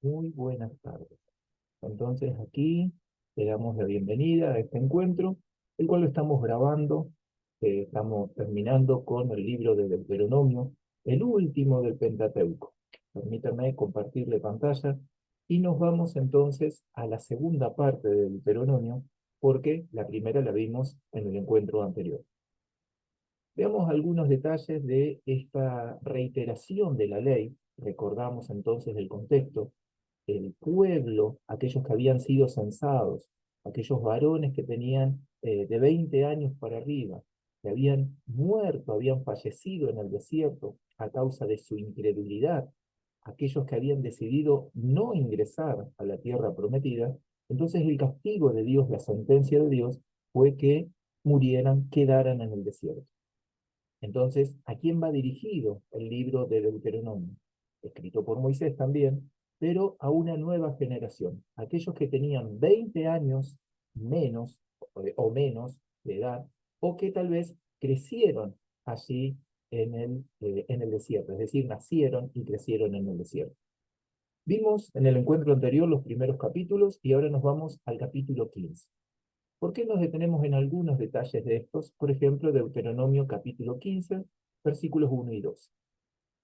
Muy buenas tardes. Entonces aquí le damos la bienvenida a este encuentro, el cual lo estamos grabando. Estamos terminando con el libro de Deuteronomio, el último del Pentateuco. Permítanme compartirle pantalla y nos vamos entonces a la segunda parte de Deuteronomio, porque la primera la vimos en el encuentro anterior. Veamos algunos detalles de esta reiteración de la ley. Recordamos entonces el contexto. El pueblo, aquellos que habían sido censados, aquellos varones que tenían de 20 años para arriba, que habían muerto, habían fallecido en el desierto a causa de su incredulidad, aquellos que habían decidido no ingresar a la tierra prometida, entonces el castigo de Dios, la sentencia de Dios, fue que murieran, quedaran en el desierto. Entonces, ¿a quién va dirigido el libro de Deuteronomio? Escrito por Moisés también, pero a una nueva generación. Aquellos que tenían 20 años menos o menos de edad, o que tal vez crecieron allí en el desierto, es decir, nacieron y crecieron en el desierto. Vimos en el encuentro anterior los primeros capítulos y ahora nos vamos al capítulo 15. ¿Por qué nos detenemos en algunos detalles de estos? Por ejemplo, Deuteronomio capítulo 15, versículos 1 y 2.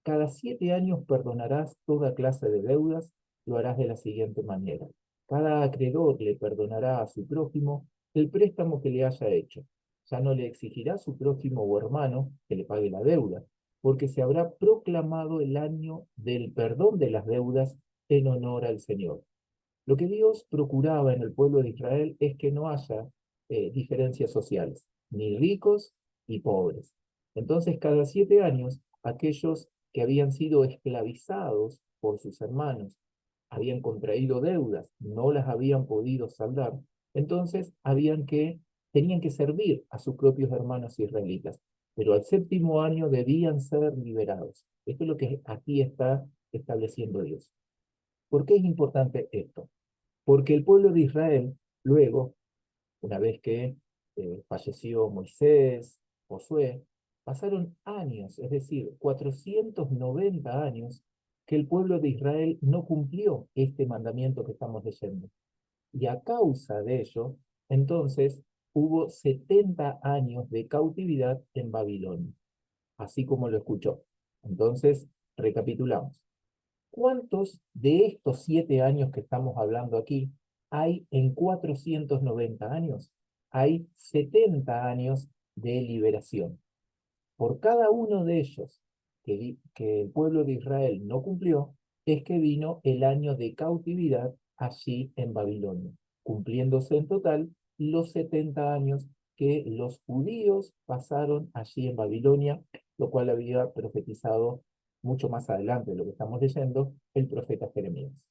Cada 7 años perdonarás toda clase de deudas, lo harás de la siguiente manera. Cada acreedor le perdonará a su prójimo el préstamo que le haya hecho. Ya no le exigirá a su prójimo o hermano que le pague la deuda, porque se habrá proclamado el año del perdón de las deudas en honor al Señor. Lo que Dios procuraba en el pueblo de Israel es que no haya diferencias sociales, ni ricos ni pobres. Entonces, cada 7 años, aquellos que habían sido esclavizados por sus hermanos, habían contraído deudas, no las habían podido saldar, entonces tenían que servir a sus propios hermanos israelitas. Pero al séptimo año debían ser liberados. Esto es lo que aquí está estableciendo Dios. ¿Por qué es importante esto? Porque el pueblo de Israel, luego, una vez que falleció Moisés, Josué, pasaron años, es decir, 490 años, que el pueblo de Israel no cumplió este mandamiento que estamos leyendo. Y a causa de ello, entonces, hubo 70 años de cautividad en Babilonia, así como lo escuchó. Entonces, recapitulamos. ¿Cuántos de estos 7 años que estamos hablando aquí hay en 490 años? Hay 70 años de liberación. Por cada uno de ellos que el pueblo de Israel no cumplió, es que vino el año de cautividad allí en Babilonia, cumpliéndose en total los 70 años que los judíos pasaron allí en Babilonia, lo cual había profetizado mucho más adelante de lo que estamos leyendo el profeta Jeremías.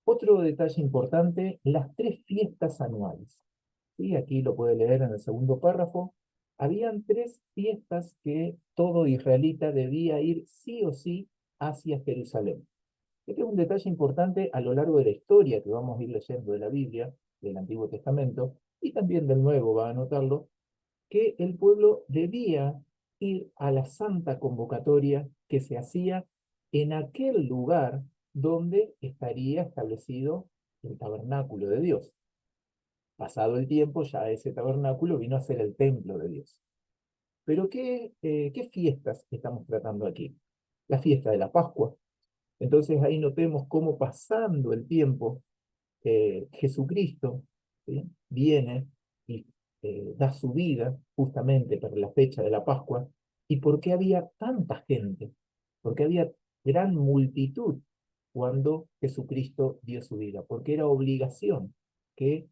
Otro detalle importante, las 3 fiestas anuales. ¿Sí? Aquí lo puede leer en el segundo párrafo. Habían 3 fiestas que todo israelita debía ir sí o sí hacia Jerusalén. Este es un detalle importante a lo largo de la historia que vamos a ir leyendo de la Biblia, del Antiguo Testamento, y también del Nuevo, va a notarlo, que el pueblo debía ir a la santa convocatoria que se hacía en aquel lugar donde estaría establecido el tabernáculo de Dios. Pasado el tiempo, ya ese tabernáculo vino a ser el templo de Dios. Pero ¿qué fiestas estamos tratando aquí? La fiesta de la Pascua. Entonces ahí notemos cómo pasando el tiempo, Jesucristo, ¿sí? Viene y da su vida justamente para la fecha de la Pascua. ¿Y por qué había tanta gente? Porque había gran multitud cuando Jesucristo dio su vida, porque era obligación que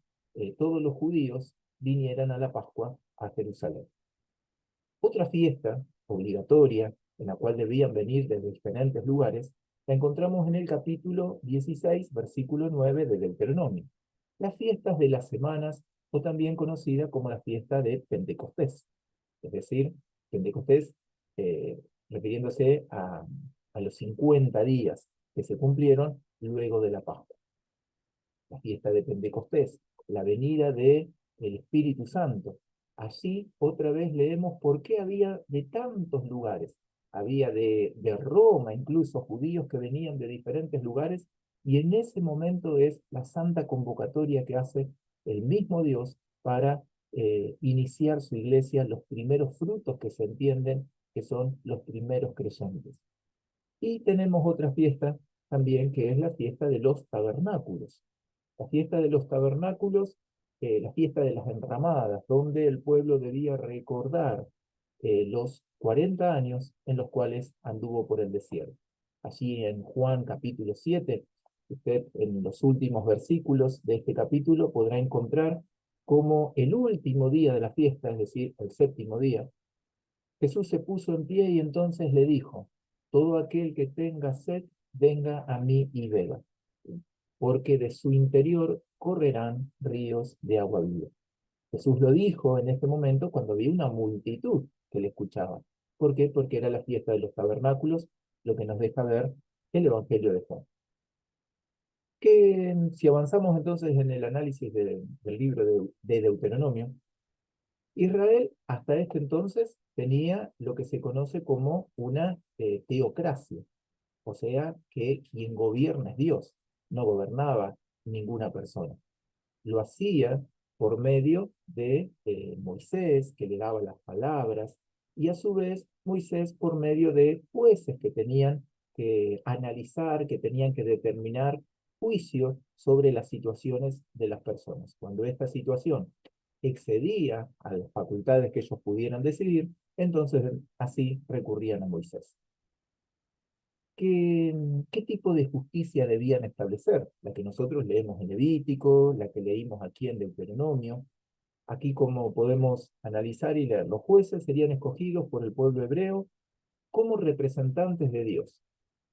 todos los judíos vinieran a la Pascua a Jerusalén. Otra fiesta obligatoria, en la cual debían venir desde diferentes lugares, la encontramos en el capítulo 16, versículo 9 de Deuteronomio. Las fiestas de las semanas, o también conocida como la fiesta de Pentecostés. Es decir, Pentecostés, refiriéndose a los 50 días que se cumplieron luego de la Pascua. La fiesta de Pentecostés, la venida del Espíritu Santo. Allí otra vez leemos por qué había de tantos lugares. había de Roma, incluso judíos que venían de diferentes lugares, y en ese momento es la santa convocatoria que hace el mismo Dios para iniciar su iglesia, los primeros frutos que se entienden que son los primeros creyentes. Y tenemos otra fiesta también, que es la fiesta de los tabernáculos. La fiesta de los tabernáculos, la fiesta de las enramadas, donde el pueblo debía recordar los 40 años en los cuales anduvo por el desierto. Allí en Juan capítulo 7, usted en los últimos versículos de este capítulo podrá encontrar cómo el último día de la fiesta, es decir, el séptimo día, Jesús se puso en pie y entonces le dijo: todo aquel que tenga sed, venga a mí y beba, porque de su interior correrán ríos de agua viva. Jesús lo dijo en este momento cuando había una multitud que le escuchaba. ¿Por qué? Porque era la fiesta de los tabernáculos, lo que nos deja ver el Evangelio de Juan. Que si avanzamos entonces en el análisis del libro de Deuteronomio, Israel hasta este entonces tenía lo que se conoce como una teocracia, o sea que quien gobierna es Dios, no gobernaba ninguna persona. Lo hacía por medio de Moisés, que le daba las palabras, y a su vez Moisés por medio de jueces que tenían que analizar, que tenían que determinar juicios sobre las situaciones de las personas. Cuando esta situación excedía a las facultades que ellos pudieran decidir, entonces así recurrían a Moisés. ¿Qué tipo de justicia debían establecer? La que nosotros leemos en Levítico, la que leímos aquí en Deuteronomio. Aquí, como podemos analizar y leer, los jueces serían escogidos por el pueblo hebreo como representantes de Dios.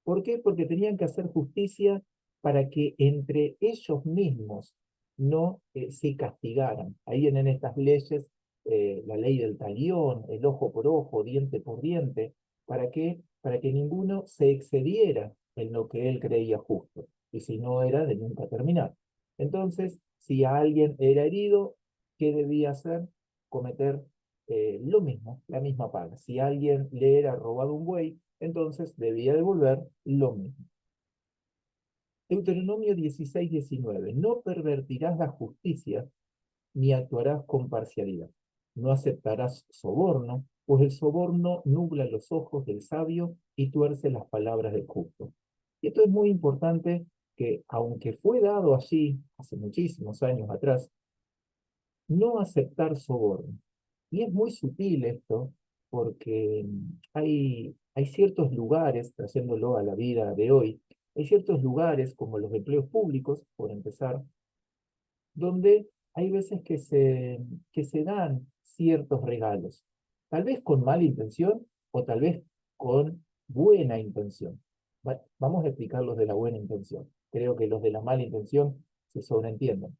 ¿Por qué? Porque tenían que hacer justicia para que entre ellos mismos no se castigaran. Ahí en estas leyes, la ley del talión, el ojo por ojo, diente por diente, ¿para qué? Para que ninguno se excediera en lo que él creía justo, y si no era de nunca terminar. Entonces, si a alguien era herido, ¿qué debía hacer? Cometer lo mismo, la misma paga. Si alguien le era robado un buey, entonces debía devolver lo mismo. Deuteronomio 16:19. No pervertirás la justicia ni actuarás con parcialidad. No aceptarás soborno, pues el soborno nubla los ojos del sabio y tuerce las palabras del justo. Y esto es muy importante, que aunque fue dado allí hace muchísimos años atrás, no aceptar soborno. Y es muy sutil esto, porque hay ciertos lugares, trayéndolo a la vida de hoy, hay ciertos lugares, como los empleos públicos, por empezar, donde hay veces que se dan ciertos regalos, tal vez con mala intención o tal vez con buena intención. Vamos a explicar los de la buena intención. Creo que los de la mala intención se sobreentienden.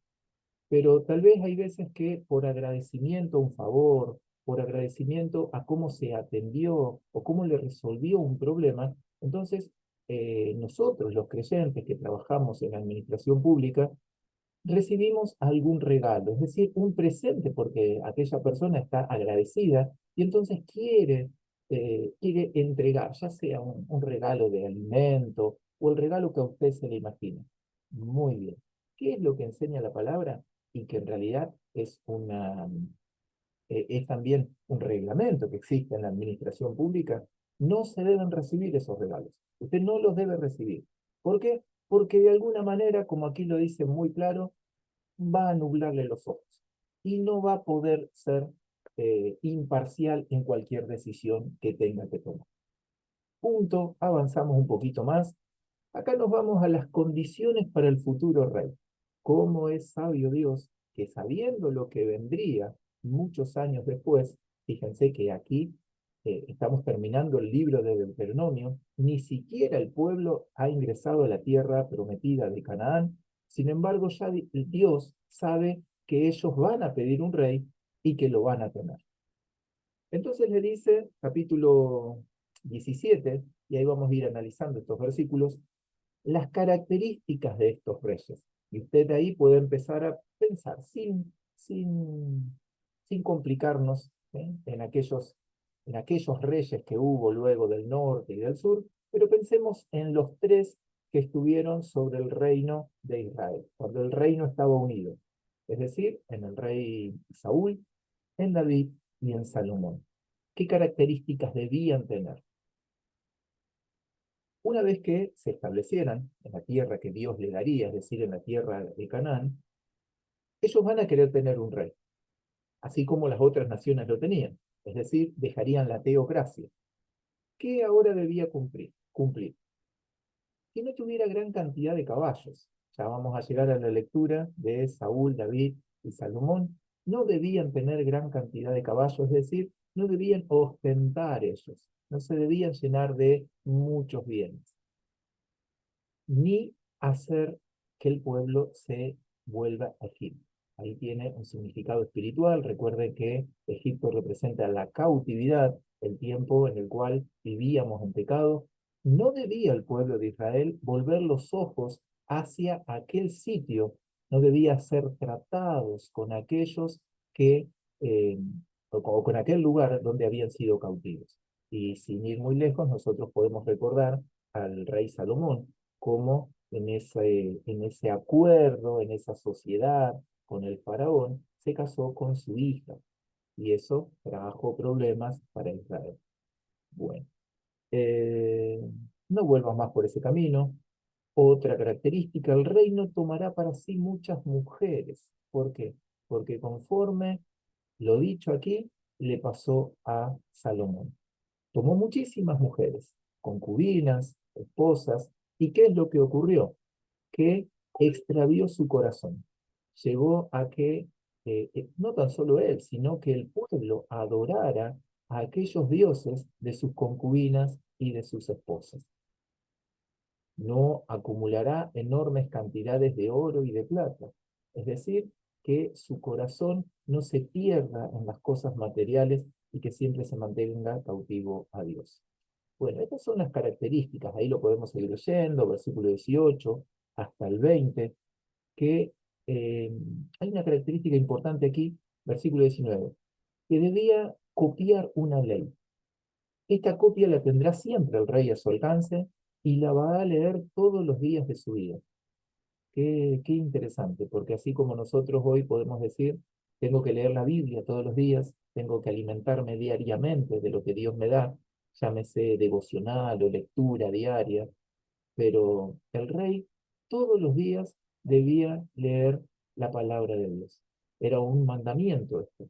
Pero tal vez hay veces que por agradecimiento a un favor, por agradecimiento a cómo se atendió o cómo le resolvió un problema, entonces nosotros, los creyentes que trabajamos en la administración pública, recibimos algún regalo, es decir, un presente, porque aquella persona está agradecida y entonces quiere entregar, ya sea un regalo de alimento o el regalo que a usted se le imagine. Muy bien. ¿Qué es lo que enseña la palabra? Y que en realidad es también un reglamento que existe en la administración pública. No se deben recibir esos regalos. Usted no los debe recibir. ¿Por qué? Porque de alguna manera, como aquí lo dice muy claro, va a nublarle los ojos y no va a poder ser imparcial en cualquier decisión que tenga que tomar. Punto, avanzamos un poquito más. Acá nos vamos a las condiciones para el futuro rey. ¿Cómo es sabio Dios que, sabiendo lo que vendría muchos años después, fíjense que aquí estamos terminando el libro de Deuteronomio, ni siquiera el pueblo ha ingresado a la tierra prometida de Canaán, sin embargo ya Dios sabe que ellos van a pedir un rey y que lo van a tener. Entonces le dice, capítulo 17, y ahí vamos a ir analizando estos versículos, las características de estos reyes. Y usted ahí puede empezar a pensar sin complicarnos en aquellos en aquellos reyes que hubo luego del norte y del sur, pero pensemos en los tres que estuvieron sobre el reino de Israel, cuando el reino estaba unido, es decir, en el rey Saúl, en David y en Salomón. ¿Qué características debían tener? Una vez que se establecieran en la tierra que Dios le daría, es decir, en la tierra de Canaán, ellos van a querer tener un rey, así como las otras naciones lo tenían, es decir, dejarían la teocracia. ¿Qué ahora debía cumplir? Que no tuviera gran cantidad de caballos. Ya vamos a llegar a la lectura de Saúl, David y Salomón. No debían tener gran cantidad de caballos, es decir, no debían ostentar ellos, no se debían llenar de muchos bienes, ni hacer que el pueblo se vuelva a Egipto. Ahí tiene un significado espiritual. Recuerden que Egipto representa la cautividad, el tiempo en el cual vivíamos en pecado. No debía el pueblo de Israel volver los ojos hacia aquel sitio, no debía ser tratados con aquellos que, eh, o con aquel lugar donde habían sido cautivos. Y sin ir muy lejos, nosotros podemos recordar al rey Salomón, como en ese acuerdo, en esa sociedad con el faraón, se casó con su hija. Y eso trajo problemas para Israel. Bueno, eh, no vuelvas más por ese camino. Otra característica, el reino tomará para sí muchas mujeres. ¿Por qué? Porque conforme lo dicho aquí, le pasó a Salomón. Tomó muchísimas mujeres, concubinas, esposas, ¿y qué es lo que ocurrió? Que extravió su corazón. Llegó a que no tan solo él, sino que el pueblo adorara a aquellos dioses de sus concubinas y de sus esposas. No acumulará enormes cantidades de oro y de plata. Es decir, que su corazón no se pierda en las cosas materiales y que siempre se mantenga cautivo a Dios. Bueno, estas son las características, ahí lo podemos seguir leyendo, versículo 18 hasta el 20, que hay una característica importante aquí, versículo 19, que debía copiar una ley. Esta copia la tendrá siempre el rey a su alcance y la va a leer todos los días de su vida. Qué interesante, porque así como nosotros hoy podemos decir, tengo que leer la Biblia todos los días, tengo que alimentarme diariamente de lo que Dios me da, llámese devocional o lectura diaria, pero el rey todos los días debía leer la palabra de Dios. Era un mandamiento esto.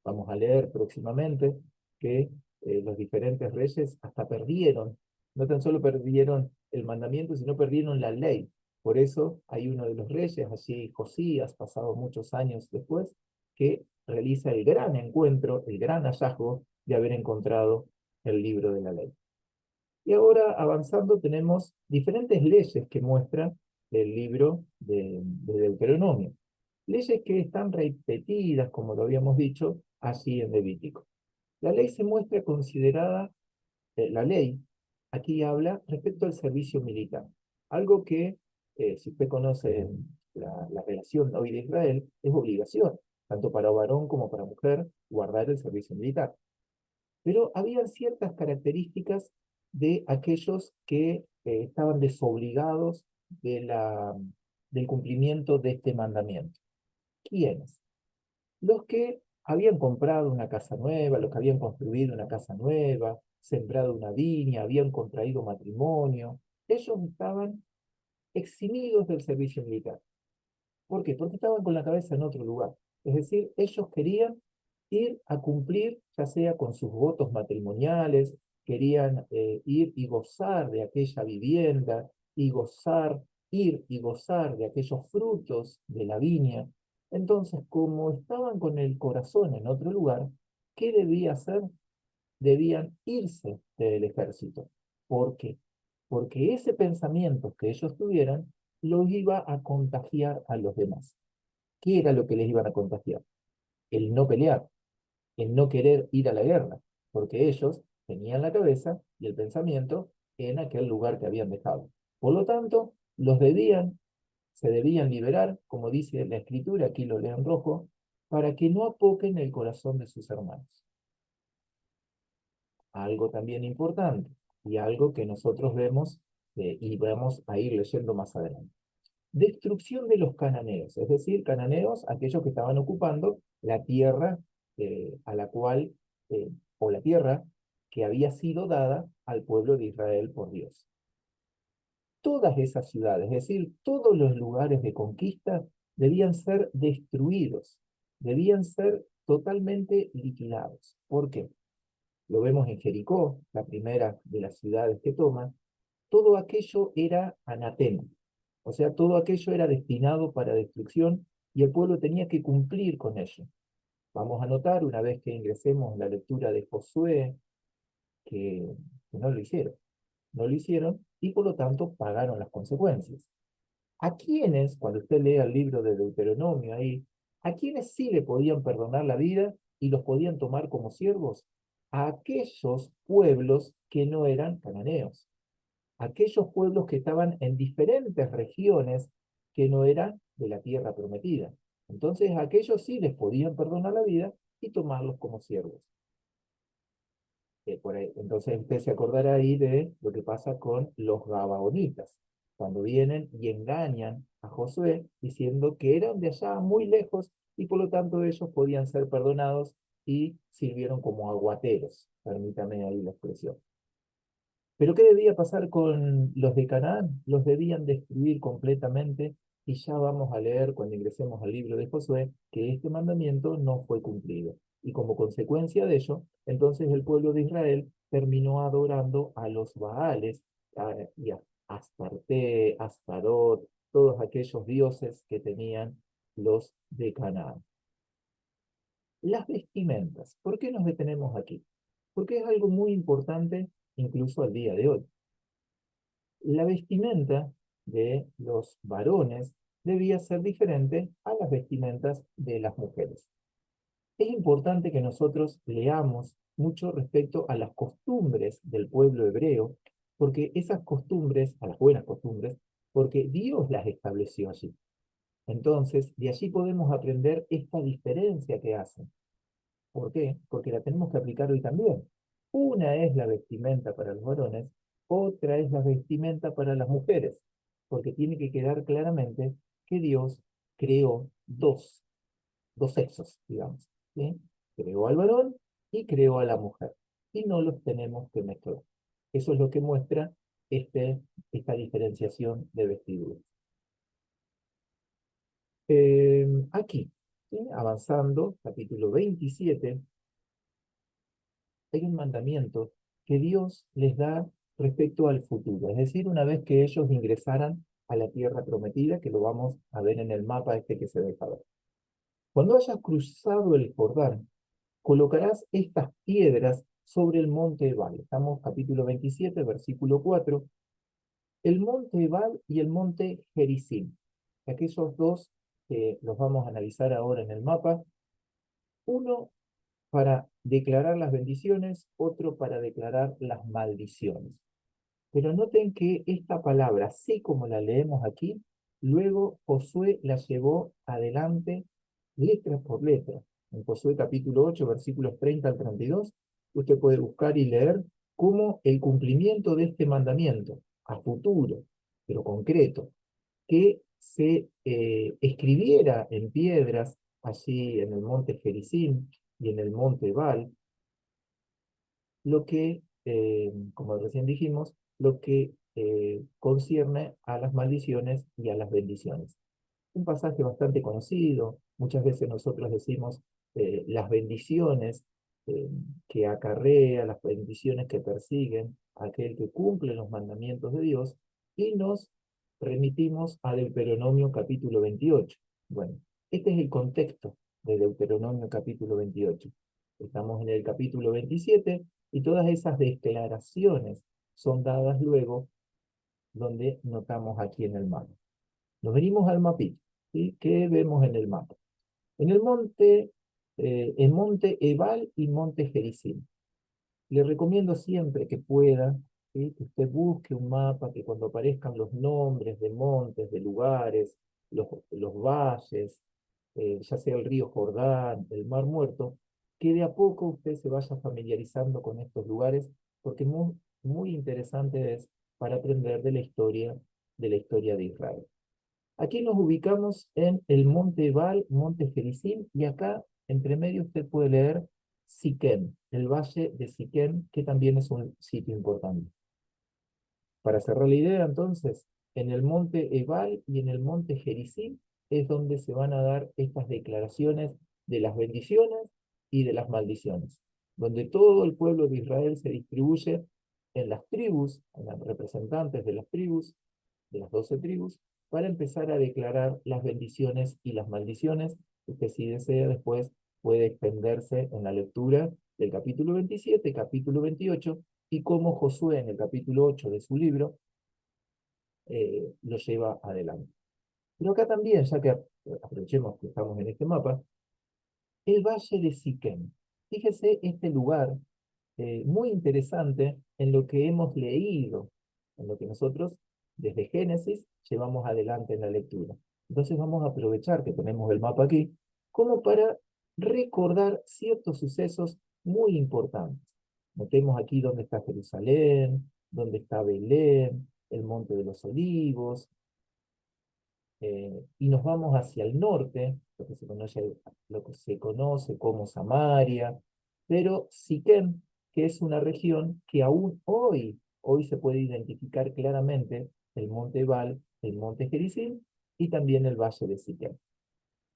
Vamos a leer próximamente que los diferentes reyes hasta perdieron, no tan solo perdieron el mandamiento, sino perdieron la ley. Por eso hay uno de los reyes, así Josías, pasado muchos años después, que realiza el gran encuentro, el gran hallazgo de haber encontrado el libro de la ley. Y ahora, avanzando, tenemos diferentes leyes que muestra el libro de Deuteronomio. Leyes que están repetidas, como lo habíamos dicho, así en Levítico. La ley se muestra considerada, la ley aquí habla respecto al servicio militar. Algo que, si usted conoce la relación hoy de Israel, es obligación, tanto para varón como para mujer, guardar el servicio militar. Pero había ciertas características de aquellos que estaban desobligados del cumplimiento de este mandamiento. ¿Quiénes? Los que habían comprado una casa nueva, los que habían construido una casa nueva, sembrado una viña, habían contraído matrimonio, ellos estaban eximidos del servicio militar. ¿Por qué? Porque estaban con la cabeza en otro lugar. Es decir, ellos querían ir a cumplir, ya sea con sus votos matrimoniales, querían ir y gozar de aquella vivienda, y gozar, ir y gozar de aquellos frutos de la viña. Entonces, como estaban con el corazón en otro lugar, ¿qué debía hacer? Debían irse del ejército. ¿Por qué? Porque ese pensamiento que ellos tuvieran los iba a contagiar a los demás. ¿Qué era lo que les iban a contagiar? El no pelear, el no querer ir a la guerra, porque ellos tenían la cabeza y el pensamiento en aquel lugar que habían dejado. Por lo tanto, se debían liberar, como dice la escritura, aquí lo leo en rojo, para que no apoquen el corazón de sus hermanos. algo también importante y algo que nosotros vemos y vamos a ir leyendo más adelante. Destrucción de los cananeos, es decir, cananeos, aquellos que estaban ocupando la tierra a la cual, o la tierra que había sido dada al pueblo de Israel por Dios. Todas esas ciudades, es decir, todos los lugares de conquista debían ser destruidos, debían ser totalmente liquidados. ¿Por qué? Lo vemos en Jericó, la primera de las ciudades que toma, todo aquello era anatema, o sea, todo aquello era destinado para destrucción y el pueblo tenía que cumplir con ello. Vamos a notar, una vez que ingresemos en la lectura de Josué, que no lo hicieron. No lo hicieron y por lo tanto pagaron las consecuencias. ¿A quiénes, cuando usted lea el libro de Deuteronomio ahí, a quiénes sí le podían perdonar la vida y los podían tomar como siervos? A aquellos pueblos que no eran cananeos, aquellos pueblos que estaban en diferentes regiones que no eran de la tierra prometida. Entonces a aquellos sí les podían perdonar la vida y tomarlos como siervos. Por ahí, entonces usted se acordará ahí de lo que pasa con los gabaonitas, cuando vienen y engañan a Josué diciendo que eran de allá muy lejos y por lo tanto ellos podían ser perdonados y sirvieron como aguateros, permítame ahí la expresión. Pero ¿qué debía pasar con los de Canaán? Los debían destruir completamente y ya vamos a leer cuando ingresemos al libro de Josué que este mandamiento no fue cumplido. Y como consecuencia de ello, entonces el pueblo de Israel terminó adorando a los Baales y a Astarte, Astarot, todos aquellos dioses que tenían los de Canaán. Las vestimentas. ¿Por qué nos detenemos aquí? Porque es algo muy importante incluso al día de hoy. La vestimenta de los varones debía ser diferente a las vestimentas de las mujeres. Es importante que nosotros leamos mucho respecto a las costumbres del pueblo hebreo, porque esas costumbres, a las buenas costumbres, porque Dios las estableció allí. Entonces, de allí podemos aprender esta diferencia que hacen. ¿Por qué? Porque la tenemos que aplicar hoy también. Una es la vestimenta para los varones, otra es la vestimenta para las mujeres, porque tiene que quedar claramente que Dios creó dos sexos, digamos, ¿sí? Creó al varón y creó a la mujer, y no los tenemos que mezclar. Eso es lo que muestra esta diferenciación de vestiduras. Aquí, ¿sí? Avanzando, capítulo 27, hay un mandamiento que Dios les da respecto al futuro, es decir, una vez que ellos ingresaran a la tierra prometida, que lo vamos a ver en el mapa este que se deja ver. Cuando hayas cruzado el Jordán, colocarás estas piedras sobre el monte Ebal. Estamos capítulo 27, versículo 4. El monte Ebal y el monte Gerizim. Aquellos dos los vamos a analizar ahora en el mapa. Uno para declarar las bendiciones, otro para declarar las maldiciones. Pero noten que esta palabra, así como la leemos aquí, luego Josué la llevó adelante letra por letra. En Josué capítulo 8, versículos 30 al 32, usted puede buscar y leer cómo el cumplimiento de este mandamiento a futuro, pero concreto, que se escribiera en piedras allí en el monte Gerizim y en el monte Ebal, lo que, como recién dijimos, lo que concierne a las maldiciones y a las bendiciones. Un pasaje bastante conocido, muchas veces nosotros decimos las bendiciones que acarrea, las bendiciones que persiguen a aquel que cumple los mandamientos de Dios, y nos remitimos a Deuteronomio capítulo 28. Bueno, este es el contexto de Deuteronomio capítulo 28. Estamos en el capítulo 27 y todas esas declaraciones son dadas luego donde notamos aquí en el mapa. Nos venimos al mapita, ¿sí? ¿Qué vemos en el mapa? En el monte Ebal y monte Gerizim. Le recomiendo siempre que pueda, ¿sí? Que usted busque un mapa, que cuando aparezcan los nombres de montes, de lugares, los valles, ya sea el río Jordán, el Mar Muerto, que de a poco usted se vaya familiarizando con estos lugares, porque muy, muy interesante es para aprender de la historia de Israel. Aquí nos ubicamos en el monte Ebal, monte Gerizim, y acá, entre medio, usted puede leer Siquem, el valle de Siquem, que también es un sitio importante. Para cerrar la idea, entonces, en el monte Ebal y en el monte Gerizim es donde se van a dar estas declaraciones de las bendiciones y de las maldiciones, donde todo el pueblo de Israel se distribuye en las tribus, en los representantes de las 12 tribus, para empezar a declarar las bendiciones y las maldiciones. Usted, si desea, después puede extenderse en la lectura del capítulo 27, capítulo 28, y cómo Josué en el capítulo 8 de su libro lo lleva adelante. Pero acá también, ya que aprovechemos que estamos en este mapa, el valle de Siquem. Fíjese este lugar muy interesante en lo que hemos leído, en lo que nosotros desde Génesis llevamos adelante en la lectura. Entonces vamos a aprovechar que tenemos el mapa aquí como para recordar ciertos sucesos muy importantes. Notemos aquí dónde está Jerusalén, dónde está Belén, el Monte de los Olivos, y nos vamos hacia el norte, lo que se conoce como Samaria, pero Siquem, que es una región que aún hoy se puede identificar claramente el monte Ebal, el monte Gerizim y también el valle de Siquem.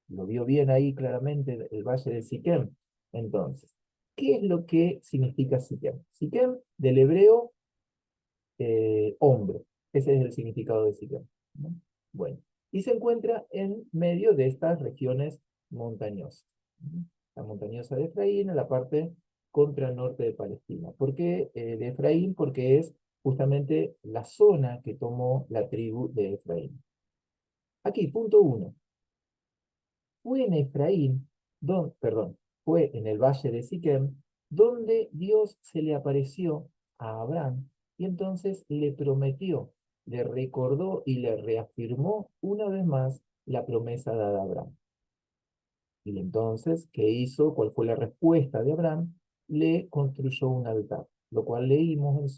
¿Lo vio bien ahí claramente el valle de Siquem? Entonces, ¿qué es lo que significa Siquem? Siquem del hebreo hombre. Ese es el significado de Siquem, ¿no? Bueno, y se encuentra en medio de estas regiones montañosas, ¿no? La montañosa de Efraín, en la parte contra el norte de Palestina. ¿Por qué de Efraín? Porque es justamente la zona que tomó la tribu de Efraín. Aquí, punto uno. Fue en Efraín, perdón, fue en el valle de Siquem, donde Dios se le apareció a Abraham y entonces le prometió, le recordó y le reafirmó una vez más la promesa dada a Abraham. Y entonces, ¿qué hizo? ¿Cuál fue la respuesta de Abraham? Le construyó un altar, lo cual leímos en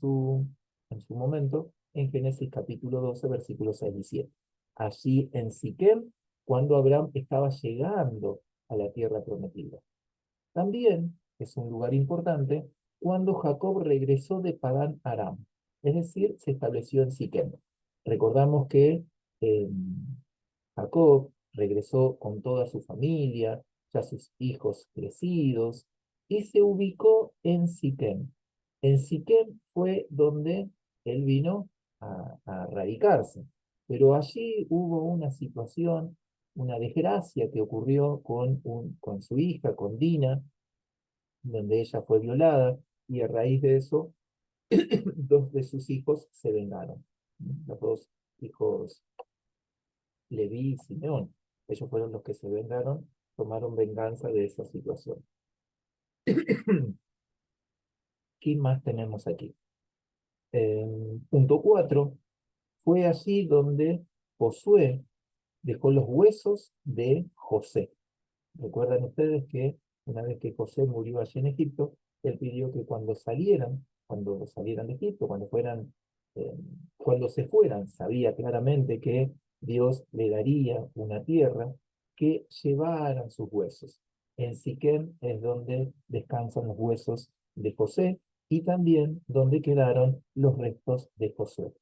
su momento en Génesis capítulo 12, versículos 6 y 7. Allí en Siquem, cuando Abraham estaba llegando a la tierra prometida. También es un lugar importante cuando Jacob regresó de Padán Aram, es decir, se estableció en Siquem. Recordamos que eh, Jacob regresó con toda su familia, ya sus hijos crecidos, y se ubicó en Siquem. En Siquem fue donde él vino a radicarse, pero allí hubo una situación, una desgracia que ocurrió con su hija, con Dina, donde ella fue violada, y a raíz de eso, dos de sus hijos se vengaron. Los dos hijos, Leví y Simeón, ellos fueron los que se vengaron, tomaron venganza de esa situación. ¿Qué más tenemos aquí? Punto 4, fue allí donde Josué dejó los huesos de José. Recuerdan ustedes que una vez que José murió allí en Egipto, él pidió que cuando salieran de Egipto, eh, cuando se fueran, sabía claramente que Dios le daría una tierra, que llevaran sus huesos. En Siquem es donde descansan los huesos de José y también donde quedaron los restos de Josué.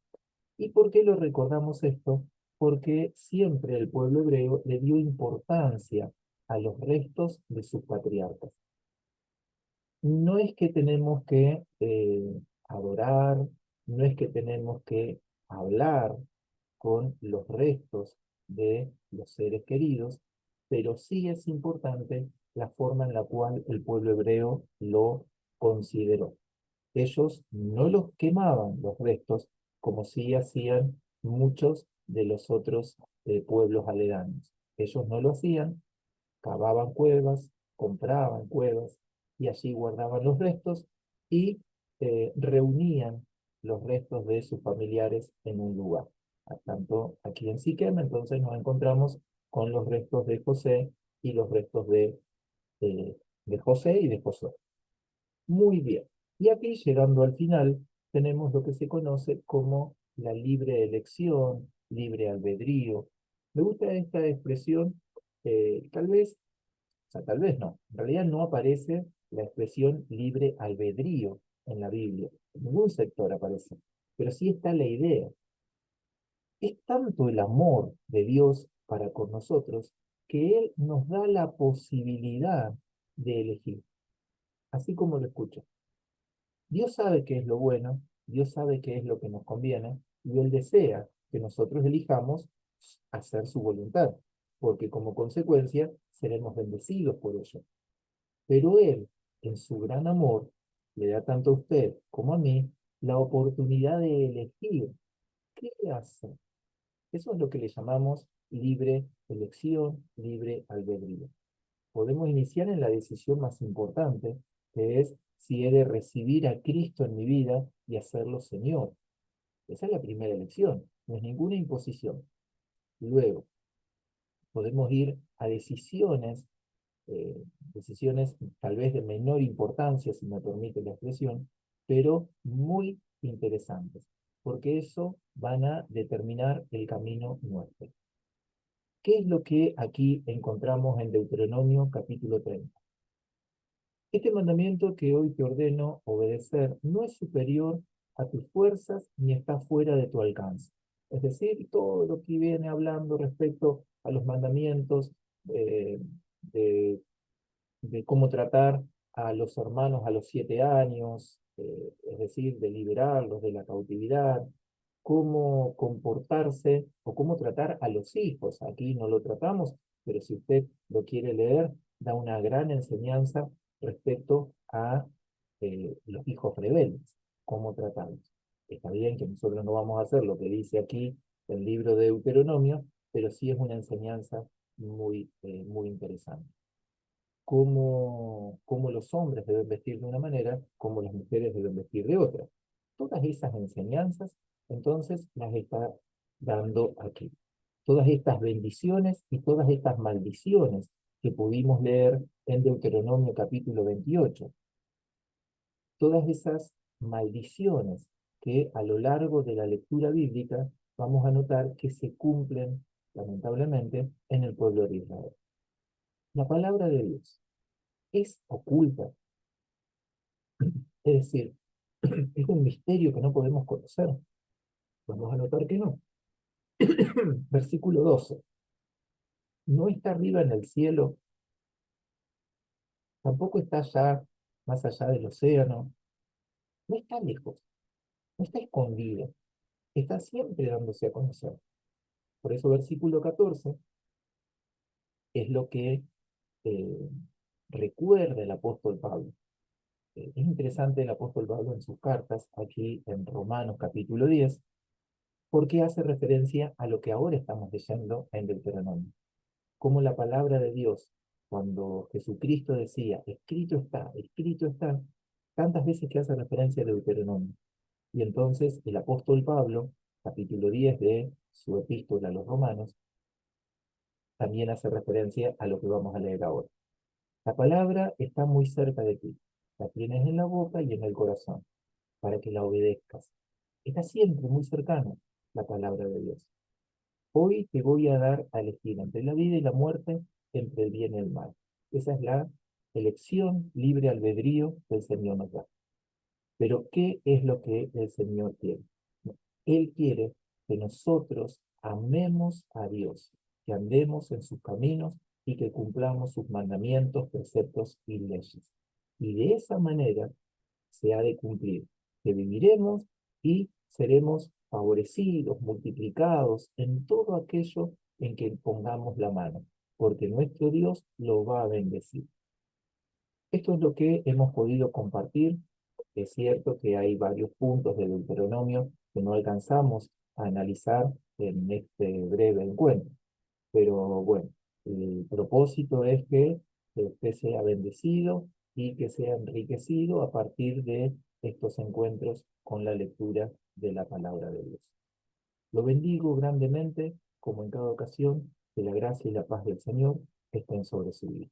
¿Y por qué lo recordamos esto? Porque siempre el pueblo hebreo le dio importancia a los restos de sus patriarcas. No es que tenemos que adorar, no es que tenemos que hablar con los restos de los seres queridos, pero sí es importante la forma en la cual el pueblo hebreo lo consideró. Ellos no los quemaban los restos como sí hacían muchos de los otros pueblos aledaños. Ellos no lo hacían, cavaban cuevas, compraban cuevas y allí guardaban los restos y reunían los restos de sus familiares en un lugar. Tanto aquí en Siquem, entonces nos encontramos con los restos de José y los restos de de José y de Josué. Muy bien. Y aquí, llegando al final, tenemos lo que se conoce como la libre elección, libre albedrío. Me gusta esta expresión, tal vez, o sea, tal vez no, en realidad no aparece la expresión libre albedrío en la Biblia, en ningún sector aparece, pero sí está la idea. Es tanto el amor de Dios para con nosotros que Él nos da la posibilidad de elegir, así como lo escucho. Dios sabe qué es lo bueno, Dios sabe qué es lo que nos conviene, y Él desea que nosotros elijamos hacer su voluntad, porque como consecuencia seremos bendecidos por ello. Pero Él, en su gran amor, le da tanto a usted como a mí la oportunidad de elegir qué hacer. Eso es lo que le llamamos libre elección, libre albedrío. Podemos iniciar en la decisión más importante, que es si he de recibir a Cristo en mi vida y hacerlo Señor. Esa es la primera elección, no es ninguna imposición. Luego, podemos ir a eh, decisiones tal vez de menor importancia, si me permite la expresión, pero muy interesantes, porque eso van a determinar el camino nuestro. ¿Qué es lo que aquí encontramos en Deuteronomio capítulo 30? Este mandamiento que hoy te ordeno obedecer no es superior a tus fuerzas ni está fuera de tu alcance. Es decir, todo lo que viene hablando respecto a los mandamientos eh, de, de cómo tratar a los hermanos a los 7 años, es decir, de liberarlos de la cautividad, cómo comportarse o cómo tratar a los hijos. Aquí no lo tratamos, pero si usted lo quiere leer, da una gran enseñanza respecto a los hijos rebeldes, cómo tratarlos. Está bien que nosotros no vamos a hacer lo que dice aquí el libro de Deuteronomio, pero sí es una enseñanza muy interesante. Cómo los hombres deben vestir de una manera, cómo las mujeres deben vestir de otra. Todas esas enseñanzas, entonces, las está dando aquí. Todas estas bendiciones y todas estas maldiciones que pudimos leer en Deuteronomio capítulo 28. Todas esas maldiciones que a lo largo de la lectura bíblica vamos a notar que se cumplen, lamentablemente, en el pueblo de Israel. La palabra de Dios es oculta, es decir, es un misterio que no podemos conocer. Vamos a notar que no. Versículo 12. No está arriba en el cielo, tampoco está allá, más allá del océano. No está lejos, no está escondido, está siempre dándose a conocer. Por eso versículo 14 es lo que eh, recuerda el apóstol Pablo. Es interesante el apóstol Pablo en sus cartas, aquí en Romanos capítulo 10, porque hace referencia a lo que ahora estamos leyendo en Deuteronomio. Como la palabra de Dios, cuando Jesucristo decía, escrito está, tantas veces que hace referencia a Deuteronomio. Y entonces el apóstol Pablo, capítulo 10 de su epístola a los romanos, también hace referencia a lo que vamos a leer ahora. La palabra está muy cerca de ti, la tienes en la boca y en el corazón, para que la obedezcas. Está siempre muy cercana la palabra de Dios. Hoy te voy a dar a elegir entre la vida y la muerte, entre el bien y el mal. Esa es la elección libre albedrío que el Señor nos da. Pero ¿qué es lo que el Señor quiere? Él quiere que nosotros amemos a Dios, que andemos en sus caminos y que cumplamos sus mandamientos, preceptos y leyes. Y de esa manera se ha de cumplir, que viviremos y seremos favorecidos, multiplicados en todo aquello en que pongamos la mano, porque nuestro Dios lo va a bendecir. Esto es lo que hemos podido compartir. Es cierto que hay varios puntos de Deuteronomio que no alcanzamos a analizar en este breve encuentro, pero bueno, el propósito es que usted sea bendecido y que sea enriquecido a partir de estos encuentros con la lectura de la palabra de Dios. Lo bendigo grandemente, como en cada ocasión, que la gracia y la paz del Señor estén sobre su vida.